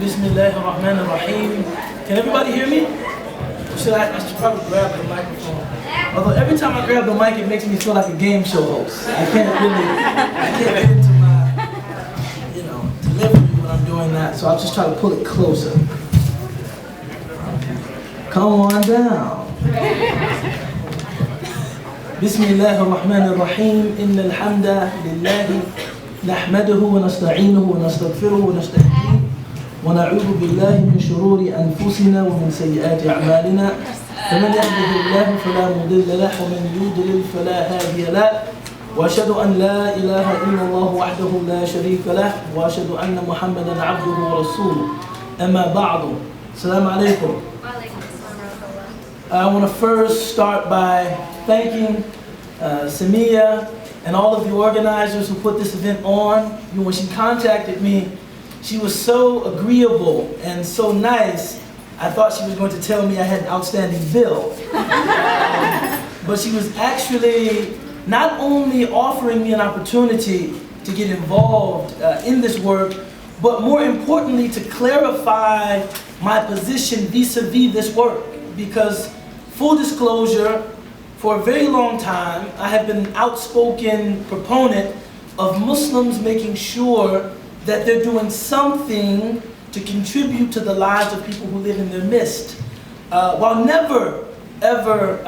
Bismillahirrahmanirrahim. Can everybody hear me? I should probably grab the microphone. Although every time I grab the mic, it makes me feel like a game show host. I can't get into my, delivery when I'm doing that. So I'll just try to pull it closer. Come on down. Bismillahirrahmanirrahim. Innal hamda lillahi nahmaduhu wa nasta'inuhu wa nastaghfiruhu wa nasta'hihi. ونعوذ بالله من شرور أنفسنا ومن سيئات أعمالنا فمن يهده الله فلا مضل له ومن يضلل فلا هادي له وأشهد أن لا إله إلا الله وحده لا شريك له وأشهد أن محمدا عبده ورسوله أما بعد السلام عليكم. I want to first start by thanking Samia and all of the organizers who put this event on. When she contacted me, she was so agreeable and so nice, I thought she was going to tell me I had an outstanding bill. But she was actually not only offering me an opportunity to get involved in this work, but more importantly to clarify my position vis-a-vis this work. Because, full disclosure, for a very long time, I have been an outspoken proponent of Muslims making sure that they're doing something to contribute to the lives of people who live in their midst, while never, ever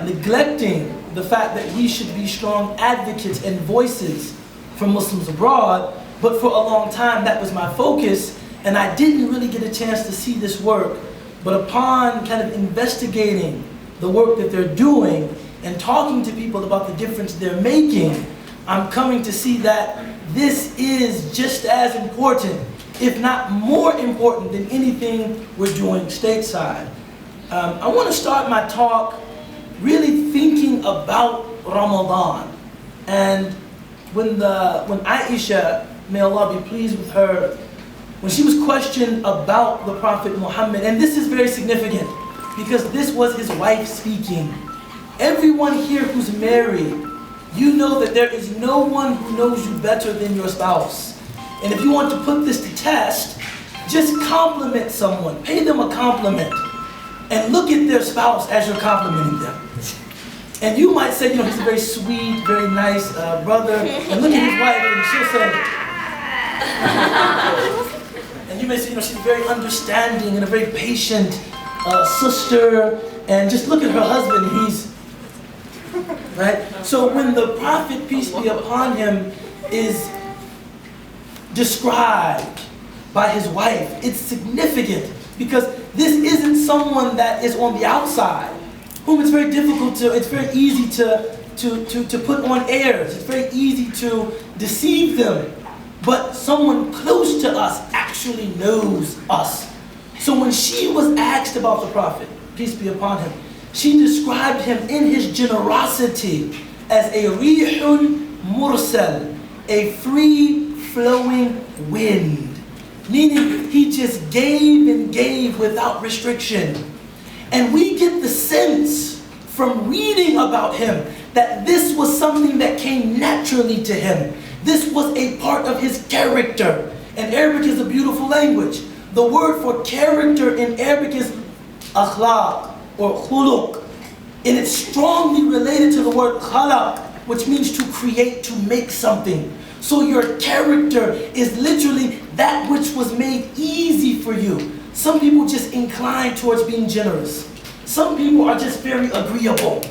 neglecting the fact that we should be strong advocates and voices for Muslims abroad. But for a long time, that was my focus, and I didn't really get a chance to see this work. But upon kind of investigating the work that they're doing and talking to people about the difference they're making, I'm coming to see that this is just as important, if not more important than anything we're doing stateside. I want to start my talk really thinking about Ramadan. And when Aisha, may Allah be pleased with her, when she was questioned about the Prophet Muhammad, and this is very significant because this was his wife speaking. Everyone here who's married, you know that there is no one who knows you better than your spouse. And if you want to put this to test, just compliment someone, pay them a compliment, and look at their spouse as you're complimenting them. And you might say, he's a very sweet, very nice brother, and look at his wife, and she'll say, and you may say, she's very understanding and a very patient sister, and just look at her husband, and he's right? So when the Prophet, peace be upon him, is described by his wife, it's significant because this isn't someone that is on the outside, whom it's very easy to put on airs. It's very easy to deceive them. But someone close to us actually knows us. So when she was asked about the Prophet, peace be upon him, she described him in his generosity as a rihun mursal, a free-flowing wind. Meaning he just gave and gave without restriction. And we get the sense from reading about him that this was something that came naturally to him. This was a part of his character. And Arabic is a beautiful language. The word for character in Arabic is akhlaq, or khuluq, and it's strongly related to the word khalaq, which means to create, to make something. So your character is literally that which was made easy for you. Some people just incline towards being generous. Some people are just very agreeable.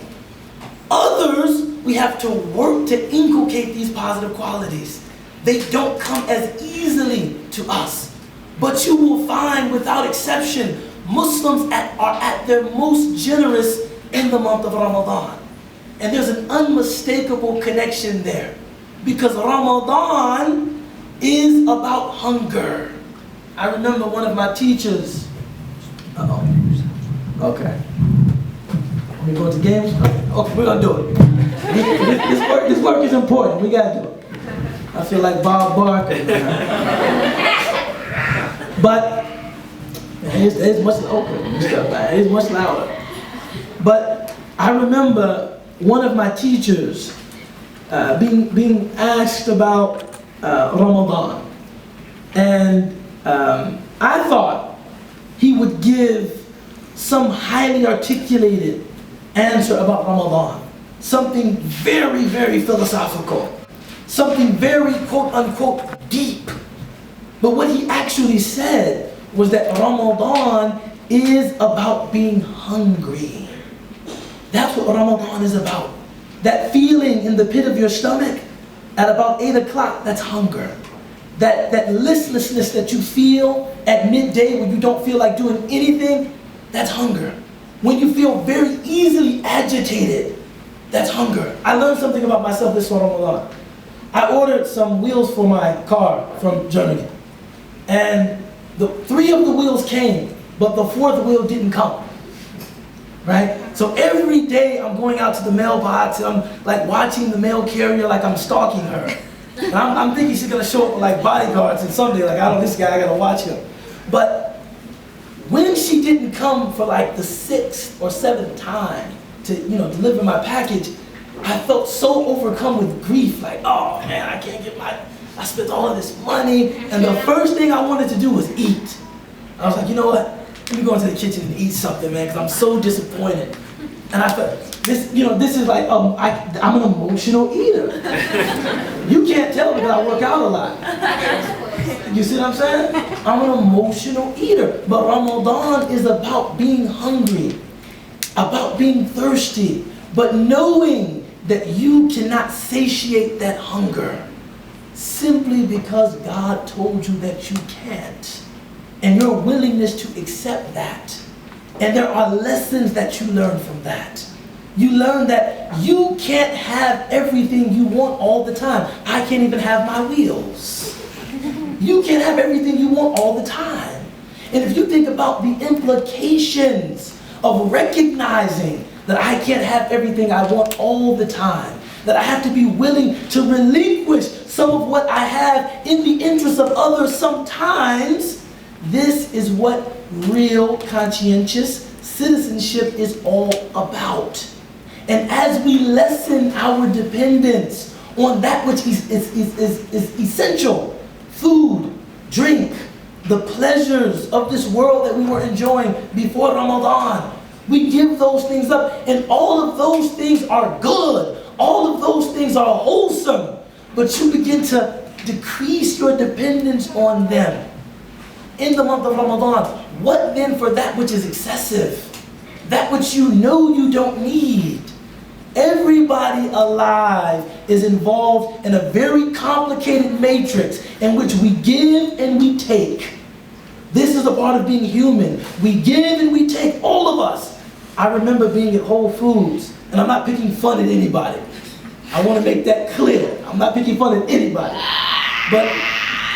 Others, we have to work to inculcate these positive qualities. They don't come as easily to us. But you will find, without exception, Muslims are at their most generous in the month of Ramadan. And there's an unmistakable connection there. Because Ramadan is about hunger. I remember one of my teachers. Okay. We going to games? Okay, we're going to do it. This work is important. We got to do it. I feel like Bob Barker. But it's much it's much louder. But I remember one of my teachers being asked about Ramadan, and I thought he would give some highly articulated answer about Ramadan. Something very, very philosophical. Something very, quote unquote, deep. But what he actually said was that Ramadan is about being hungry. That's what Ramadan is about. That feeling in the pit of your stomach at about 8 o'clock, that's hunger. That listlessness that you feel at midday when you don't feel like doing anything, that's hunger. When you feel very easily agitated, that's hunger. I learned something about myself this Ramadan. I ordered some wheels for my car from Germany. And the 3 of the wheels came, but the 4th wheel didn't come. Right? So every day I'm going out to the mailbox and I'm like watching the mail carrier like I'm stalking her. And I'm thinking she's gonna show up with like bodyguards and someday like, I don't know, this guy, I gotta watch him. But when she didn't come for like the 6th or 7th time to, deliver my package, I felt so overcome with grief, like, oh man, I spent all of this money, and the first thing I wanted to do was eat. I was like, you know what? Let me go into the kitchen and eat something, man, because I'm so disappointed. And I thought, this is like, I'm an emotional eater. You can't tell because I work out a lot. You see what I'm saying? I'm an emotional eater. But Ramadan is about being hungry, about being thirsty, but knowing that you cannot satiate that hunger simply because God told you that you can't. And your willingness to accept that. And there are lessons that you learn from that. You learn that you can't have everything you want all the time. I can't even have my wheels. You can't have everything you want all the time. And if you think about the implications of recognizing that I can't have everything I want all the time, that I have to be willing to relinquish some of what I have in the interest of others sometimes, this is what real conscientious citizenship is all about. And as we lessen our dependence on that which is essential, food, drink, the pleasures of this world that we were enjoying before Ramadan, we give those things up, and all of those things are good. All of those things are wholesome, but you begin to decrease your dependence on them. In the month of Ramadan, what then for that which is excessive? That which you know you don't need. Everybody alive is involved in a very complicated matrix in which we give and we take. This is a part of being human. We give and we take, all of us. I remember being at Whole Foods, and I'm not picking fun at anybody. I want to make that clear. I'm not picking fun at anybody. But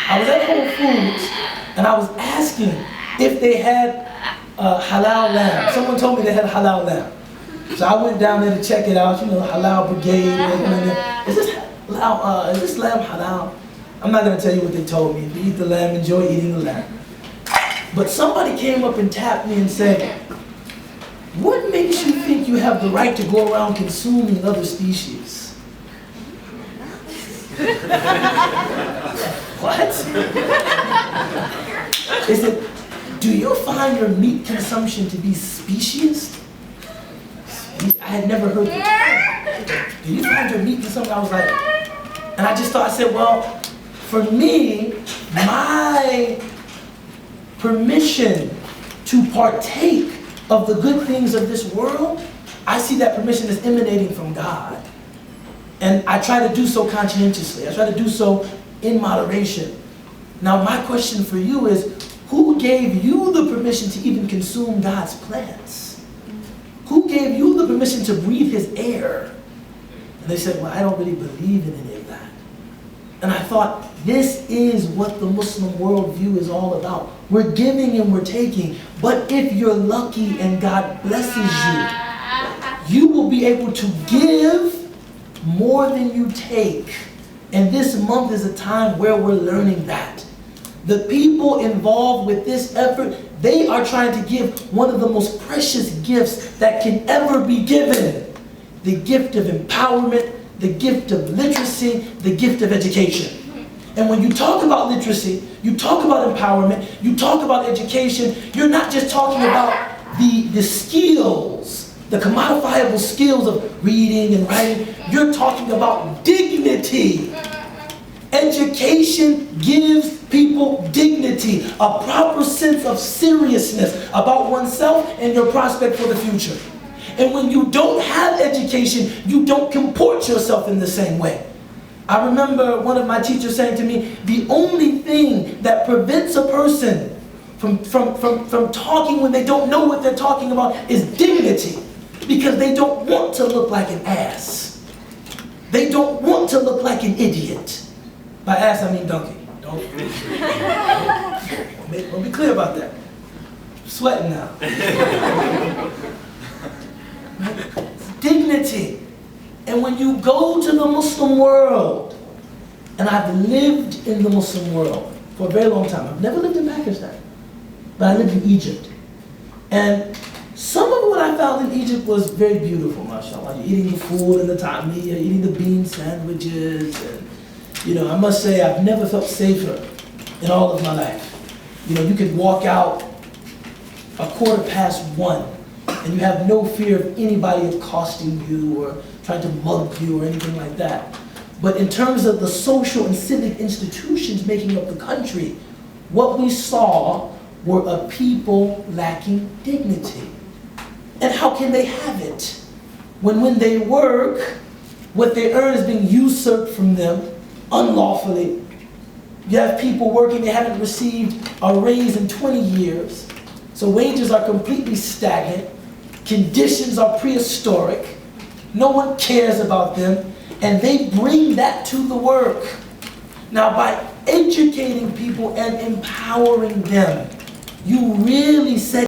I was at Whole Foods, and I was asking if they had halal lamb. Someone told me they had halal lamb. So I went down there to check it out, halal brigade. Is this lamb halal? I'm not going to tell you what they told me. If you eat the lamb, enjoy eating the lamb. But somebody came up and tapped me and said, what makes you think you have the right to go around consuming other species? What? Is it, do you find your meat consumption to be specious? I had never heard that. Do you find your meat consumption? I was like, and I just thought, I said, well, for me, my permission to partake of the good things of this world, I see that permission as emanating from God. And I try to do so conscientiously. I try to do so in moderation. Now my question for you is, who gave you the permission to even consume God's plants? Who gave you the permission to breathe His air? And they said, well, I don't really believe in any of that. And I thought, this is what the Muslim worldview is all about. We're giving and we're taking. But if you're lucky and God blesses you, you will be able to give more than you take. And this month is a time where we're learning that. The people involved with this effort, they are trying to give one of the most precious gifts that can ever be given. The gift of empowerment, the gift of literacy, the gift of education. And when you talk about literacy, you talk about empowerment, you talk about education, you're not just talking about the skills, the commodifiable skills of reading and writing. You're talking about dignity. Education gives people dignity, a proper sense of seriousness about oneself and your prospect for the future. And when you don't have education, you don't comport yourself in the same way. I remember one of my teachers saying to me, the only thing that prevents a person from talking when they don't know what they're talking about is dignity. Because they don't want to look like an ass. They don't want to look like an idiot. By ass, I mean donkey. Don't be clear about that. I'm sweating now. Dignity. And when you go to the Muslim world, and I've lived in the Muslim world for a very long time. I've never lived in Pakistan, but I lived in Egypt. And some of what I found in Egypt was very beautiful, mashallah. You're eating the food and the tamia, you're eating the bean sandwiches. And, I must say I've never felt safer in all of my life. You could walk out 1:15 and you have no fear of anybody accosting you or trying to mug you or anything like that. But in terms of the social and civic institutions making up the country, what we saw were a people lacking dignity. And how can they have it when they work, what they earn is being usurped from them unlawfully? You have people working, they haven't received a raise in 20 years. So wages are completely stagnant. Conditions are prehistoric. No one cares about them. And they bring that to the work. Now, by educating people and empowering them, you really set